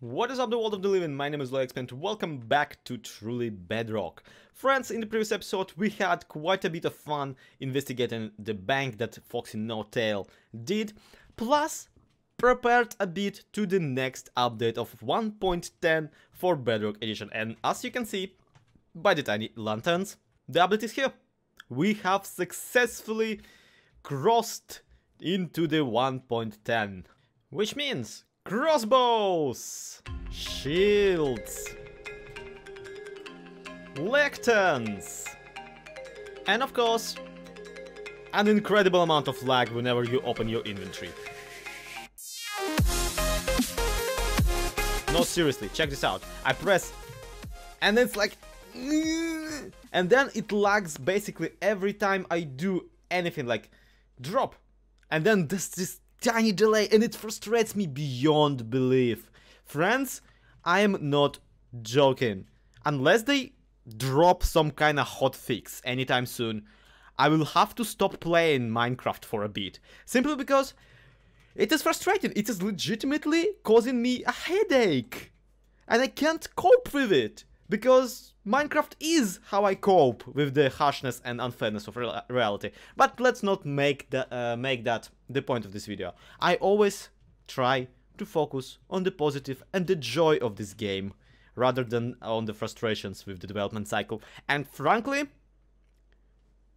What is up, the world of the living? My name is Lex and welcome back to Truly Bedrock. Friends, in the previous episode we had quite a bit of fun investigating the bank that FoxyNoTail did, plus prepared a bit to the next update of 1.10 for Bedrock Edition. And as you can see by the tiny lanterns, the update is here. We have successfully crossed into the 1.10, which means crossbows, shields, lecterns, and of course, an incredible amount of lag whenever you open your inventory. No, seriously, check this out. I press, and it's like, and then it lags basically every time I do anything, like drop, and then there's this tiny delay, and it frustrates me beyond belief. Friends, I am not joking. Unless they drop some kind of hot fix anytime soon, I will have to stop playing Minecraft for a bit. Simply because it is frustrating. It is legitimately causing me a headache. And I can't cope with it. Because Minecraft is how I cope with the harshness and unfairness of reality. But let's not make that the point of this video. I always try to focus on the positive and the joy of this game, rather than on the frustrations with the development cycle. And frankly,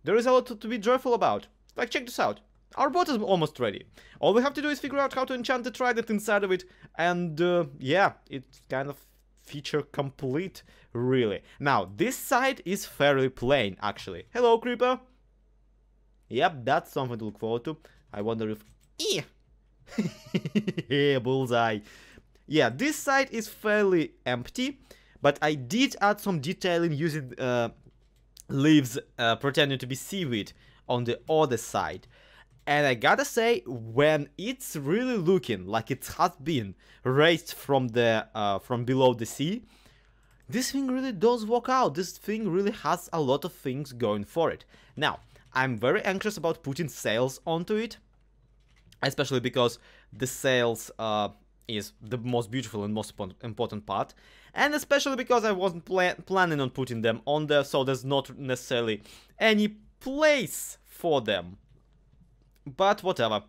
there is a lot to be joyful about. Like, check this out. Our boat is almost ready. All we have to do is figure out how to enchant the trident inside of it. And yeah, it's kind of feature complete, really. Now, this side is fairly plain, actually. Hello, creeper. Yep, that's something to look forward to. I wonder if... Yeah, bullseye. Yeah, this side is fairly empty, but I did add some detailing using leaves pretending to be seaweed on the other side. And I gotta say, when it's really looking like it has been raised from the from below the sea, this thing really does work out. This thing really has a lot of things going for it. Now, I'm very anxious about putting sails onto it, especially because the sails is the most beautiful and most important part, and especially because I wasn't planning on putting them on there, so there's not necessarily any place for them. But whatever,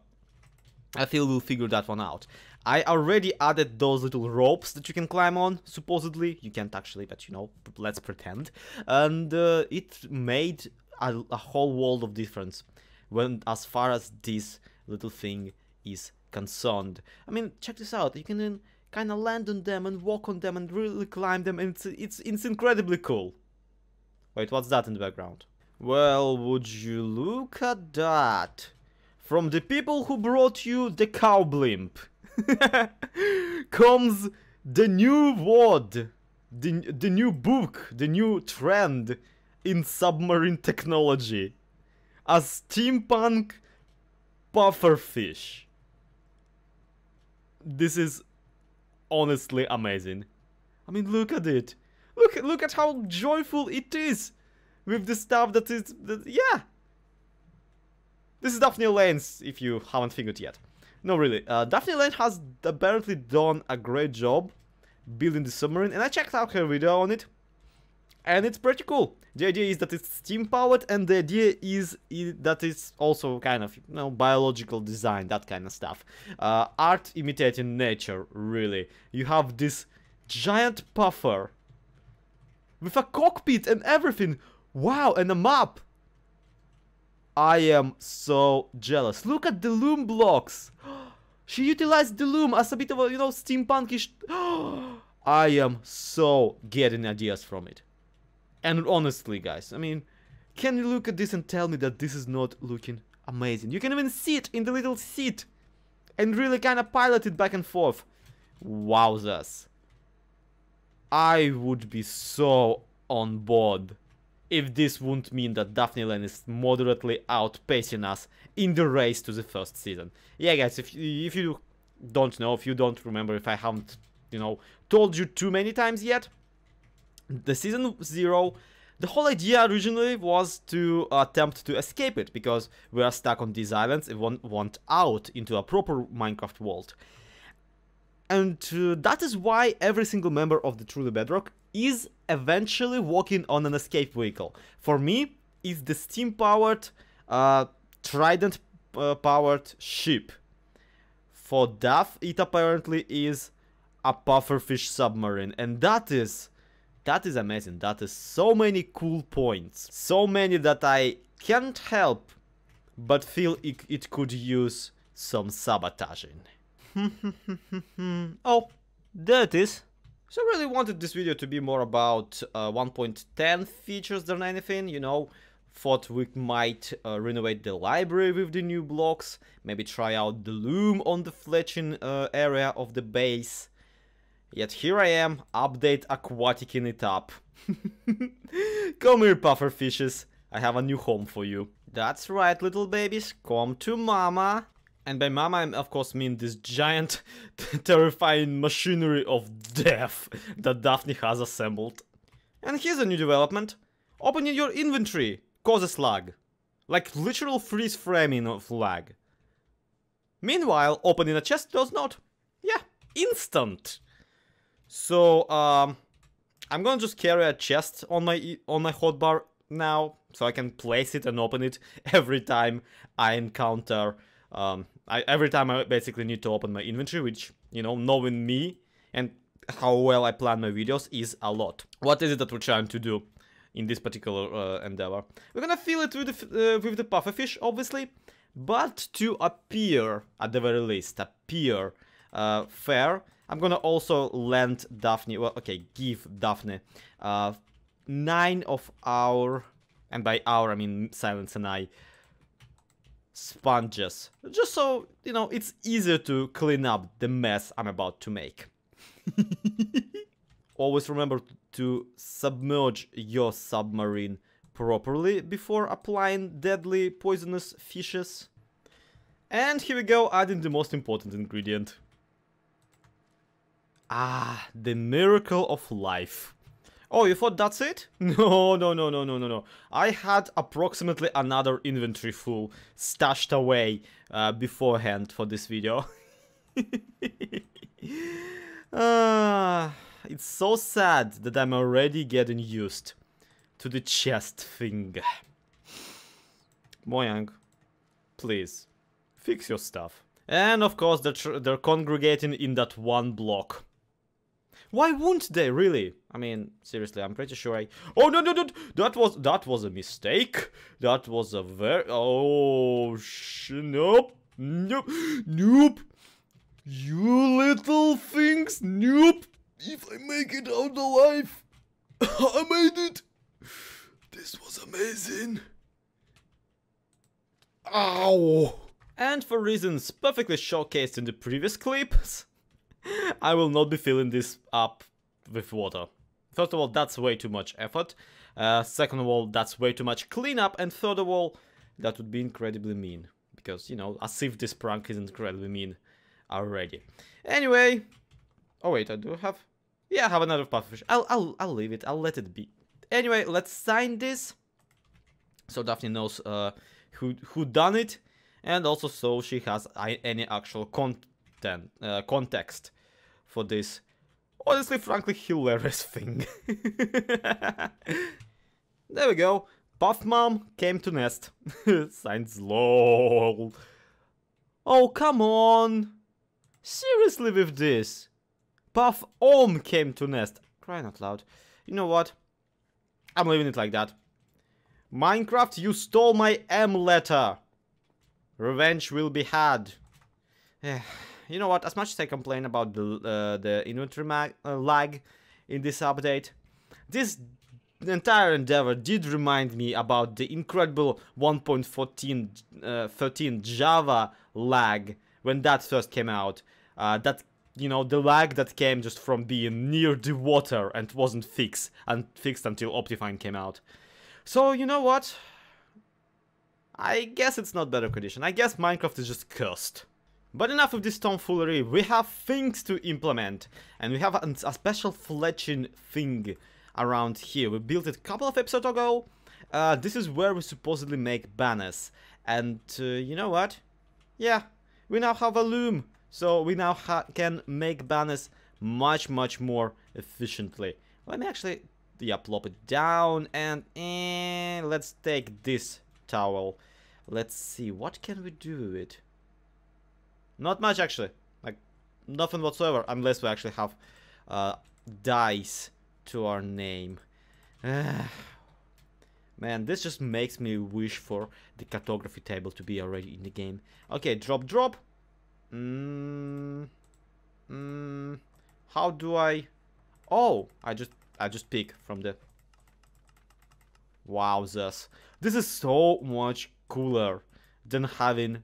I feel we'll figure that one out. I already added those little ropes that you can climb on, supposedly. You can't actually, but you know, let's pretend. And it made a whole world of difference when, as far as this little thing is concerned. I mean, check this out. You can then kind of land on them and walk on them and really climb them, and it's incredibly cool. Wait, what's that in the background? Well, would you look at that? From the people who brought you the cow blimp comes the new word, the new book, the new trend in submarine technology. A steampunk pufferfish. This is honestly amazing. I mean, look at it. Look at how joyful it is with the stuff that is... yeah. This is DaphneElaine, if you haven't figured yet. No, really. DaphneElaine has apparently done a great job building the submarine, and I checked out her video on it, and it's pretty cool. The idea is that it's steam-powered, and the idea is that it's also kind of, you know, biological design, that kind of stuff. Art imitating nature, really. You have this giant puffer with a cockpit and everything. Wow, and a map. I am so jealous. Look at the loom blocks. She utilized the loom as a bit of a, you know, steampunkish... I am so getting ideas from it. And honestly, guys, I mean, can you look at this and tell me that this is not looking amazing? You can even sit in the little seat and really kind of pilot it back and forth. Wowzers. I would be so on board if this wouldn't mean that DaphneElaine is moderately outpacing us in the race to the first season. Yeah, guys, if you don't know, if you don't remember, if I haven't, you know, told you too many times yet, the season 0, the whole idea originally was to attempt to escape it, because we are stuck on these islands and want out into a proper Minecraft world. And that is why every single member of the Truly Bedrock is eventually walking on an escape vehicle. For me, it's the steam-powered, trident-powered ship. For Daph, it apparently is a pufferfish submarine, and that is amazing. That is so many cool points, so many that I can't help but feel it could use some sabotaging. Oh, there it is. So I really wanted this video to be more about 1.10 features than anything, you know. Thought we might renovate the library with the new blocks, maybe try out the Loom on the fletching area of the base. Yet here I am, update aquaticing it up. Come here, pufferfishes, I have a new home for you. That's right, little babies, come to mama. And by mama, I of course mean this giant, terrifying machinery of death that Daphne has assembled. And here's a new development. Opening your inventory causes lag. Like literal freeze framing of lag. Meanwhile, opening a chest does not. Yeah, instant. So, I'm gonna just carry a chest on my hotbar now, so I can place it and open it every time I encounter... every time I basically need to open my inventory, which, you know, knowing me and how well I plan my videos is a lot. What is it that we're trying to do in this particular endeavor? We're gonna fill it with the pufferfish, obviously, but to appear, at the very least, appear fair, I'm gonna also lend Daphne, well, okay, give Daphne 9 of our, and by our I mean Silence and I, sponges, just so, you know, it's easier to clean up the mess I'm about to make. Always remember to submerge your submarine properly before applying deadly poisonous fishes. And here we go, adding the most important ingredient. Ah, the miracle of life. Oh, you thought that's it? No. I had approximately another inventory full stashed away beforehand for this video. It's so sad that I'm already getting used to the chest thing. Mojang, please, fix your stuff. And of course they're congregating in that one block. Why won't they, really? I mean, seriously, I'm pretty sure I... Oh, no, that was a mistake. That was a very... Oh, nope. Nope. You little things, nope. If I make it out alive, I made it. This was amazing. Ow. And for reasons perfectly showcased in the previous clips, I will not be filling this up with water. First of all, that's way too much effort. Second of all, that's way too much cleanup. And third of all, that would be incredibly mean. Because, you know, as if this prank is incredibly mean already. Anyway. Oh wait, I do have... Yeah, I have another pufferfish. I'll leave it. I'll let it be. Anyway, let's sign this. So Daphne knows who done it. And also so she has any actual context for this, honestly, frankly, hilarious thing. There we go. Puff Mom came to nest. Signs lol. Oh, come on. Seriously with this. Puff Om came to nest. Crying out loud. You know what? I'm leaving it like that. Minecraft, you stole my M letter. Revenge will be had. You know what, as much as I complain about the inventory lag in this update, this entire endeavor did remind me about the incredible 1.13 Java lag when that first came out. That, you know, the lag that came just from being near the water and wasn't fixed until Optifine came out. So, you know what? I guess it's not better condition. I guess Minecraft is just cursed. But enough of this tomfoolery, we have things to implement. And we have a special fletching thing around here. We built it a couple of episodes ago. This is where we supposedly make banners. And you know what? Yeah, we now have a loom. So we now can make banners much more efficiently. Let me actually, yeah, plop it down, and let's take this towel. Let's see, what can we do with it? Not much, actually. Like, nothing whatsoever, unless we actually have dice to our name. Man, this just makes me wish for the cartography table to be already in the game. Okay, drop. How do I... Oh, I just pick from the... Wowzers. This is so much cooler than having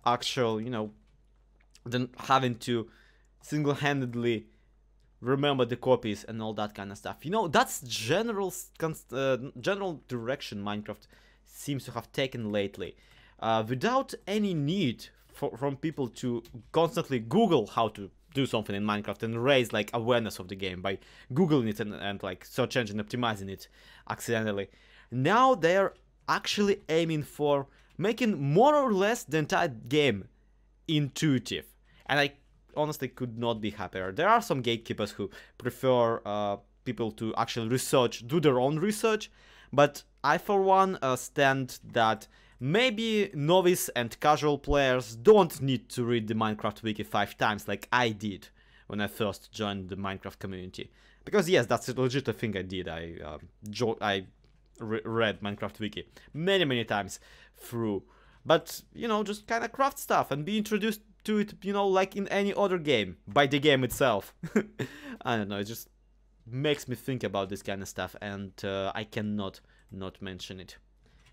actual, you know, than having to single-handedly remember the copies and all that kind of stuff. You know, that's general direction Minecraft seems to have taken lately, without any need from people to constantly Google how to do something in Minecraft and raise like awareness of the game by Googling it and like search engine optimizing it accidentally. Now they're actually aiming for making more or less the entire game intuitive, and I honestly could not be happier. There are some gatekeepers who prefer people to actually do their own research, but I for one stand that maybe novice and casual players don't need to read the Minecraft wiki 5 times like I did when I first joined the Minecraft community. Because yes, that's a legit thing I did. I read Minecraft wiki many times through, but you know, just kind of craft stuff and be introduced to it, you know, like in any other game, by the game itself. I don't know, it just makes me think about this kind of stuff, and I cannot not mention it.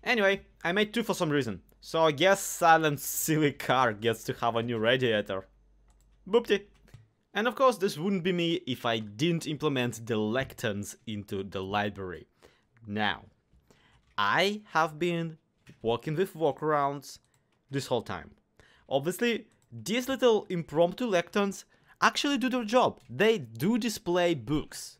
Anyway, I made 2 for some reason, so I guess Silent Silly Car gets to have a new radiator. Boopty. And of course, this wouldn't be me if I didn't implement the lecterns into the library. Now, I have been working with workarounds this whole time. Obviously, these little impromptu lecterns actually do their job. They do display books.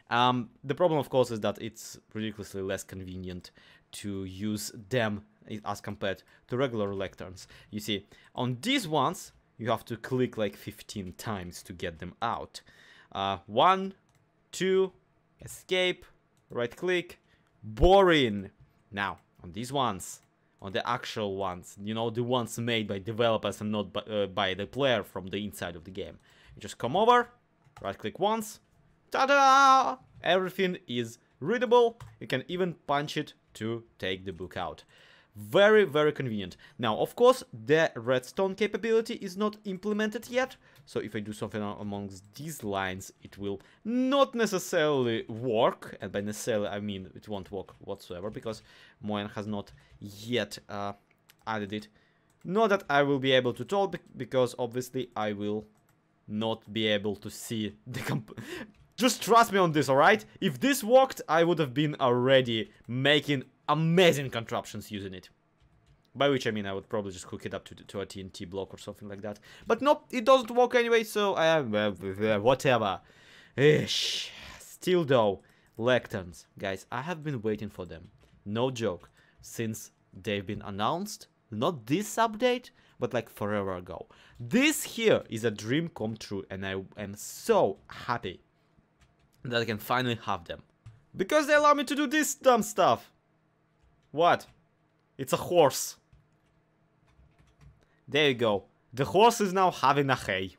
The problem, of course, is that it's ridiculously less convenient to use them as compared to regular lecterns. You see, on these ones, you have to click like 15 times to get them out. 1, 2, escape, right click, boring. Now, on these ones, on the actual ones, you know, the ones made by developers and not by the player from the inside of the game. You just come over, right click once, ta-da! Everything is readable. You can even punch it to take the book out. Very convenient. Now, of course, the redstone capability is not implemented yet, so if I do something amongst these lines, it will not necessarily work, and by necessarily I mean it won't work whatsoever, because Moyan has not yet added it. Not that I will be able to tell, because obviously I will not be able to see the Just trust me on this, alright? If this worked, I would have been already making amazing contraptions using it. By which I mean I would probably just hook it up to a TNT block or something like that. But nope, it doesn't work anyway, so whatever. Ish. Still though, lecterns. Guys, I have been waiting for them. No joke. Since they've been announced. Not this update, but like forever ago. This here is a dream come true, and I am so happy that I can finally have them. Because they allow me to do this dumb stuff. What? It's a horse. There you go. The horse is now having a hay.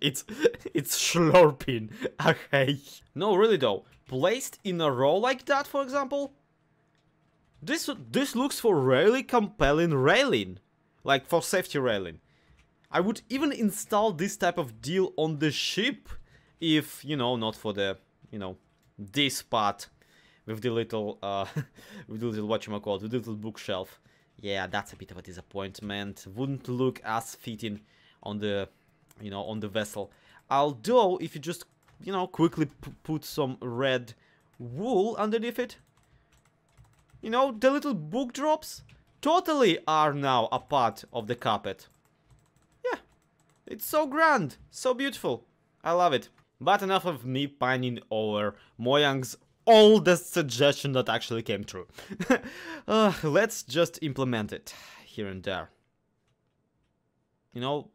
It's slurping a hay. No, really though. Placed in a row like that, for example, this looks for really compelling railing. Like for safety railing. I would even install this type of deal on the ship if, you know, not for the, you know, this part with the little, with the little, whatchamacallit, with the little bookshelf. Yeah, that's a bit of a disappointment. Wouldn't look as fitting on the, you know, on the vessel. Although, if you just, you know, quickly put some red wool underneath it, you know, the little book drops totally are now a part of the carpet. Yeah, it's so grand, so beautiful. I love it. But enough of me pining over Mojang's oldest suggestion that actually came true. Let's just implement it here and there. You know,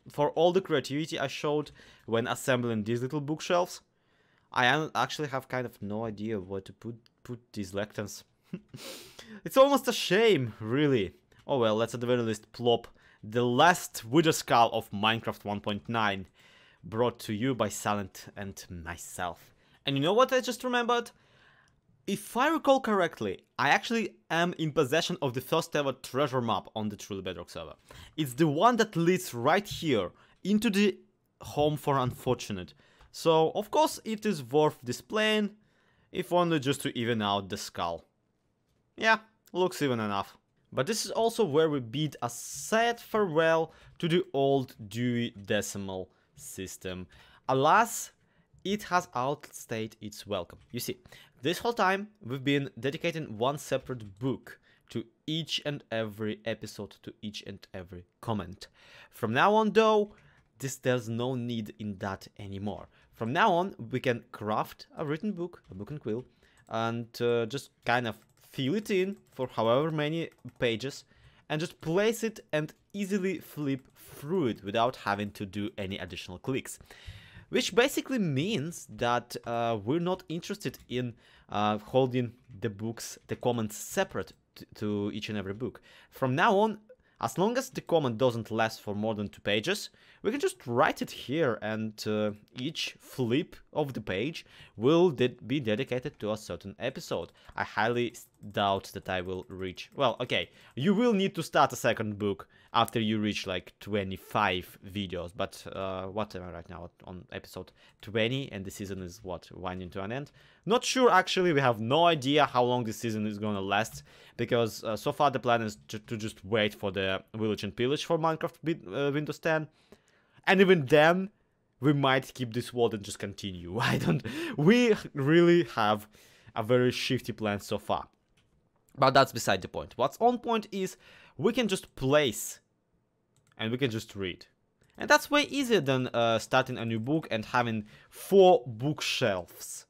for all the creativity I showed when assembling these little bookshelves, I actually have kind of no idea where to put these lecterns. It's almost a shame, really. Oh well, let's at the very least plop the last wither skull of Minecraft 1.9, brought to you by Silent and myself. And you know what I just remembered? If I recall correctly, I actually am in possession of the first ever treasure map on the Truly Bedrock server. It's the one that leads right here into the home for unfortunate. So of course it is worth displaying, if only just to even out the skull. Yeah, looks even enough. But this is also where we bid a sad farewell to the old Dewey Decimal system. Alas, it has outstayed its welcome. You see, this whole time we've been dedicating one separate book to each and every episode, to each and every comment. From now on though, there's no need in that anymore. From now on we can craft a written book, a book and quill, and just kind of fill it in for however many pages and just place it and easily flip through it without having to do any additional clicks. Which basically means that we're not interested in holding the books, the comments separate to each and every book. From now on, as long as the comment doesn't last for more than 2 pages, we can just write it here, and each flip of the page will be dedicated to a certain episode. I highly doubt that I will reach... Well, okay, you will need to start a second book after you reach like 25 videos, but what am I right now? On episode 20, and the season is what, winding to an end? Not sure actually, we have no idea how long this season is gonna last, because so far the plan is to just wait for the Village and Pillage for Minecraft Windows 10. And even then, we might keep this world and just continue. We really have a very shifty plan so far. But that's beside the point. What's on point is we can just place and we can just read. And that's way easier than starting a new book and having 4 bookshelves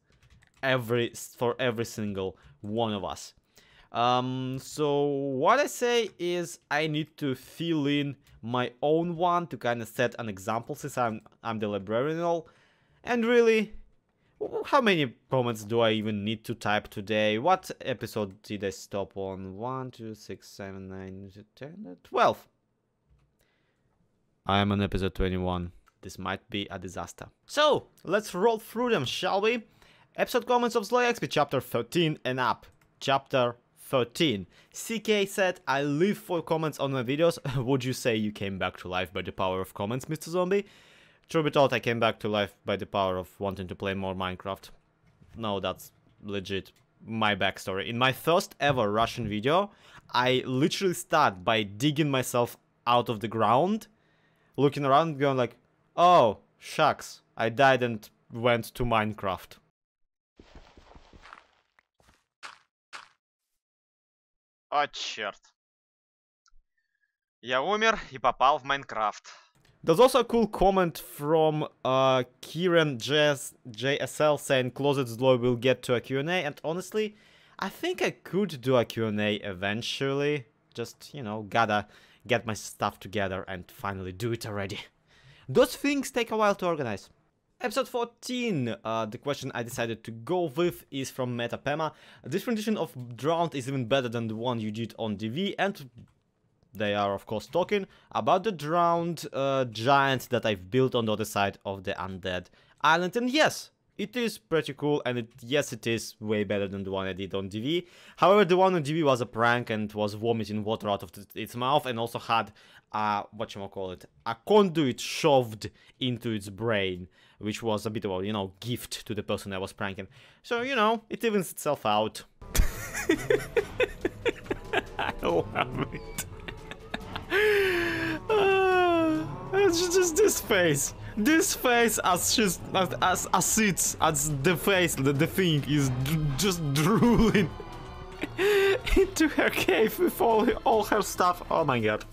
for every single one of us. So what I say is I need to fill in my own one to kind of set an example, since I'm the librarian and all. And really, how many comments do I even need to type today? What episode did I stop on? 1, 2, 6, 7, 9, 10, 12. I am on episode 21. This might be a disaster. So, let's roll through them, shall we? Episode comments of SlackLizard, chapter 13 and up. Chapter 13. CK said, I leave 4 comments on my videos. Would you say you came back to life by the power of comments, Mr. Zombie? Truth be told, I came back to life by the power of wanting to play more Minecraft. No, that's legit my backstory. In my first ever Russian video, I literally start by digging myself out of the ground, looking around, going like, oh, shucks, I died and went to Minecraft. О, черт. Я умер и попал в Майнкрафт. There's also a cool comment from Kieran JSL saying Closet Slow will get to a Q&A, and honestly, I think I could do a Q&A eventually. Just, you know, gotta get my stuff together and finally do it already. Those things take a while to organize. Episode 14, the question I decided to go with is from MetaPema. This rendition of Drowned is even better than the one you did on DV, and they are of course talking about the drowned giant that I've built on the other side of the undead island. And yes, it is pretty cool, and yes, it is way better than the one I did on DV. However, the one on DV was a prank and was vomiting water out of its mouth, and also had a conduit shoved into its brain, which was a bit of a, you know, gift to the person I was pranking. So, you know, it evens itself out. I love it. It's just this face. This face as the face, the thing is just drooling into her cave with all her stuff. Oh my god.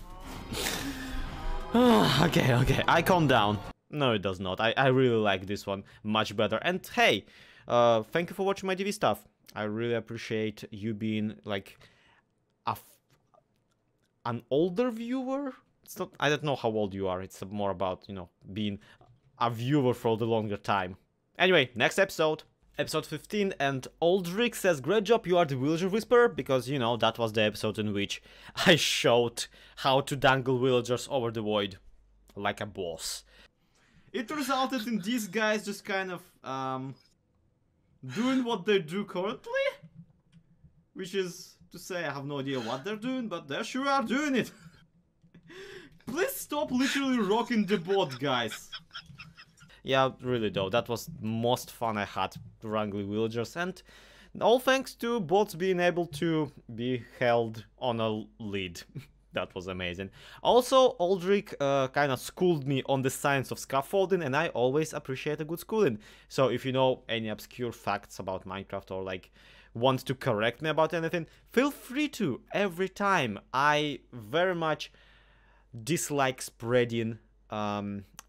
Okay, I calm down. No, it does not. I really like this one much better. And hey, thank you for watching my DV stuff. I really appreciate you being like an older viewer it's not, I don't know how old you are. It's more about, you know, being a viewer for the longer time. Anyway, next episode. Episode 15, and Aldrich says, great job, you are the villager whisperer, because, you know, that was the episode in which I showed how to dangle villagers over the void like a boss. It resulted in these guys just kind of, doing what they do currently, which is to say I have no idea what they're doing, but they sure are doing it. Please stop literally rocking the boat, guys. Yeah, really though, that was the most fun I had wrangling villagers, and all thanks to bots being able to be held on a lead. That was amazing. Also, Aldrich kind of schooled me on the science of scaffolding, and I always appreciate a good schooling. So if you know any obscure facts about Minecraft or like want to correct me about anything, feel free to every time. I very much dislike spreading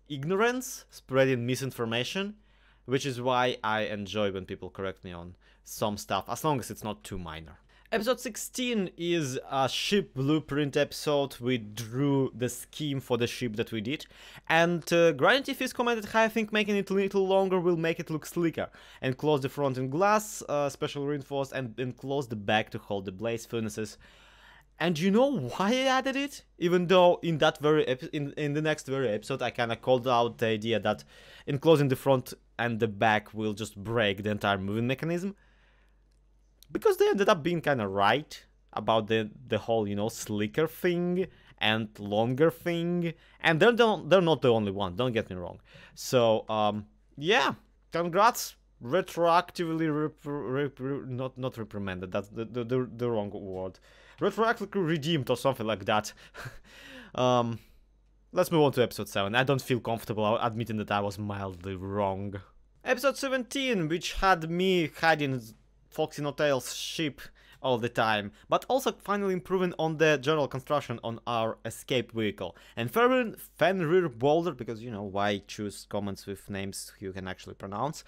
ignorance, spreading misinformation, which is why I enjoy when people correct me on some stuff, as long as it's not too minor. Episode 16 is a ship blueprint episode. We drew the scheme for the ship that we did, and Granity Fist commented, I think making it a little longer will make it look sleeker. Enclose the front in glass, special reinforced, and enclose the back to hold the blaze furnaces. And you know why I added it? Even though in that very in the next very episode I kind of called out the idea that enclosing the front and the back will just break the entire moving mechanism. Because they ended up being kind of right about the whole, you know, slicker thing and longer thing. And they're not the only one, don't get me wrong. So, yeah, congrats. Retroactively not reprimanded, that's the wrong word. Retroactively redeemed or something like that. Let's move on to episode 7. I don't feel comfortable admitting that I was mildly wrong. Episode 17, which had me hiding FoxyNoTail's ship all the time, but also finally improving on the general construction on our escape vehicle. And Fenrir Boulder, because you know why choose comments with names you can actually pronounce,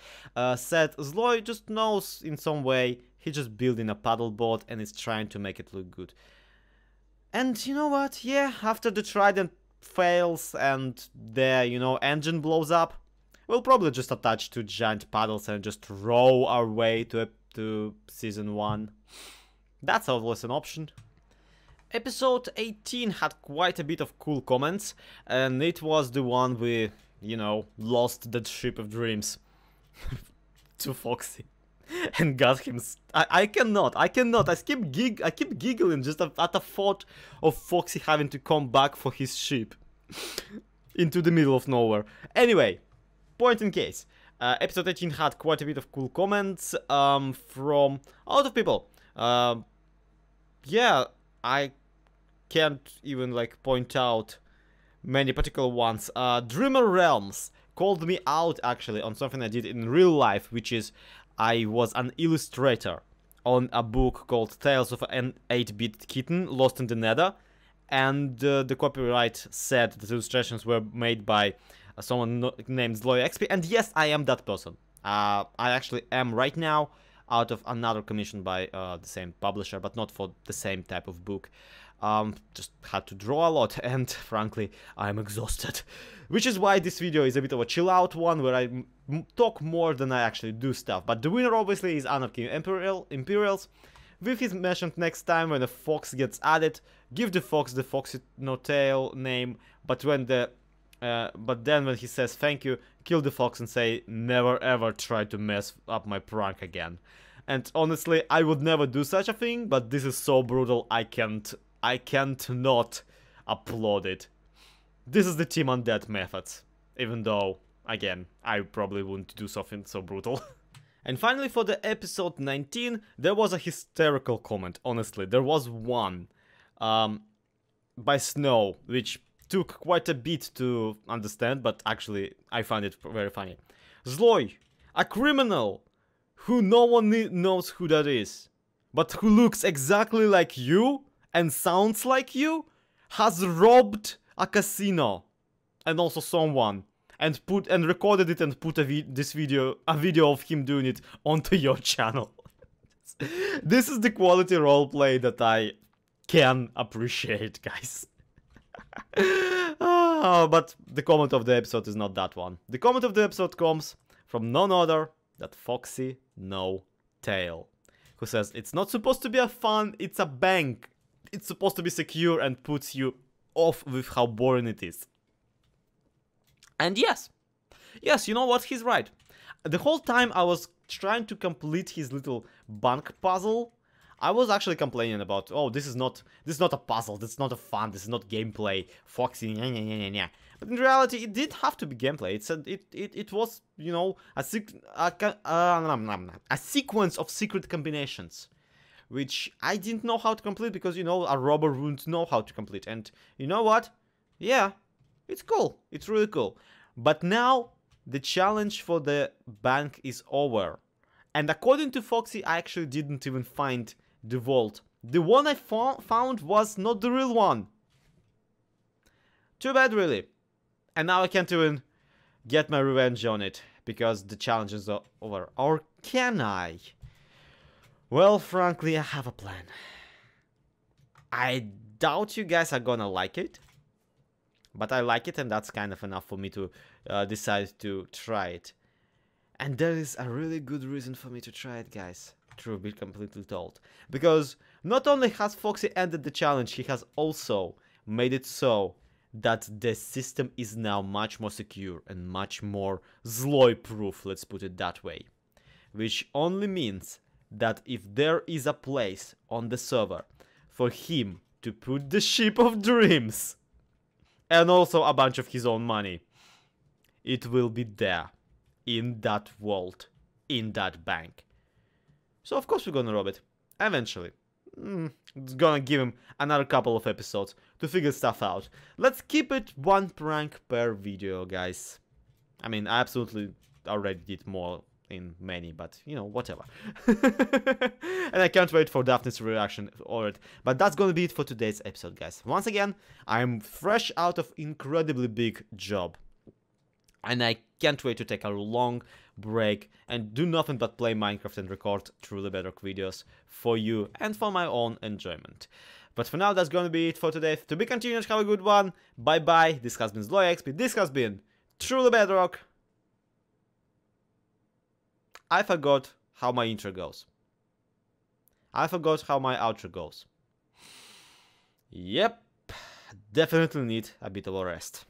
said Zloy just knows in some way he's just building a paddle boat and is trying to make it look good. And you know what? Yeah, after the trident fails and the, you know, engine blows up, we'll probably just attach 2 giant paddles and just row our way to season 1. That's always an option. Episode 18 had quite a bit of cool comments, and it was the one we, you know, lost the ship of dreams to Foxy and got him. I cannot. I keep giggling just at the thought of Foxy having to come back for his ship into the middle of nowhere. Anyway, point in case. Episode 18 had quite a bit of cool comments from a lot of people. Yeah, I can't even like point out many particular ones. Dreamer Realms called me out actually on something I did in real life, which is I was an illustrator on a book called Tales of an 8-bit Kitten Lost in the Nether, and the copyright said that the illustrations were made by someone named ZloyXP, and yes, I am that person. I actually am right now out of another commission by the same publisher, but not for the same type of book. Just had to draw a lot, and frankly, I'm exhausted. Which is why this video is a bit of a chill out one, where I talk more than I actually do stuff. But the winner obviously is Anarchy Imperials. With his mentioned next time when a fox gets added, give the fox the FoxyNoTail name, but then when he says thank you, kill the fox and say never ever try to mess up my prank again. And honestly, I would never do such a thing, but this is so brutal I can't not applaud it. This is the Team Undead methods, even though, again, I probably wouldn't do something so brutal. And finally, for the episode 19, there was a hysterical comment, honestly. There was one by Snow, which took quite a bit to understand, but actually I find it very funny. Zloy, a criminal who no one knows who that is, but who looks exactly like you and sounds like you, has robbed a casino and also someone, and recorded it and put a video of him doing it onto your channel. This is the quality roleplay that I can appreciate, guys. But the comment of the episode is not that one. The comment of the episode comes from none other than FoxyNoTail, who says, it's not supposed to be a fun, it's a bank. It's supposed to be secure and puts you off with how boring it is. And yes, you know what, he's right. The whole time I was trying to complete his little bank puzzle, I was actually complaining about, oh, this is not a puzzle, this is not a fun, this is not gameplay, Foxy, nya. But in reality, it did have to be gameplay. It was, you know, a sequence of secret combinations, which I didn't know how to complete because, you know, a robber wouldn't know how to complete. And you know what? Yeah, it's cool. It's really cool. But now the challenge for the bank is over. And according to Foxy, I actually didn't even find the vault. The one I found was not the real one. Too bad, really. And now I can't even get my revenge on it because the challenge is over. Or can I? Well, frankly, I have a plan. I doubt you guys are gonna like it. But I like it, and that's kind of enough for me to decide to try it. And there is a really good reason for me to try it, guys. Truth be completely told. Because not only has Foxy ended the challenge, he has also made it so that the system is now much more secure and much more Zloy-proof, let's put it that way. Which only means that if there is a place on the server for him to put the ship of dreams and also a bunch of his own money, it will be there, in that vault, in that bank. So of course we're gonna rob it, eventually. It's gonna give him another couple of episodes to figure stuff out. Let's keep it one prank per video, guys. I mean, I absolutely already did more in many, but you know, whatever. And I can't wait for Daphne's reaction on it. But that's gonna be it for today's episode, guys. Once again, I'm fresh out of incredibly big job, and I can't wait to take a long break and do nothing but play Minecraft and record Truly Bedrock videos for you and for my own enjoyment. But for now, that's gonna be it for today. To be continued, have a good one. Bye bye. This has been ZloyXP. This has been Truly Bedrock. I forgot how my intro goes. I forgot how my outro goes. Yep, definitely need a bit of a rest.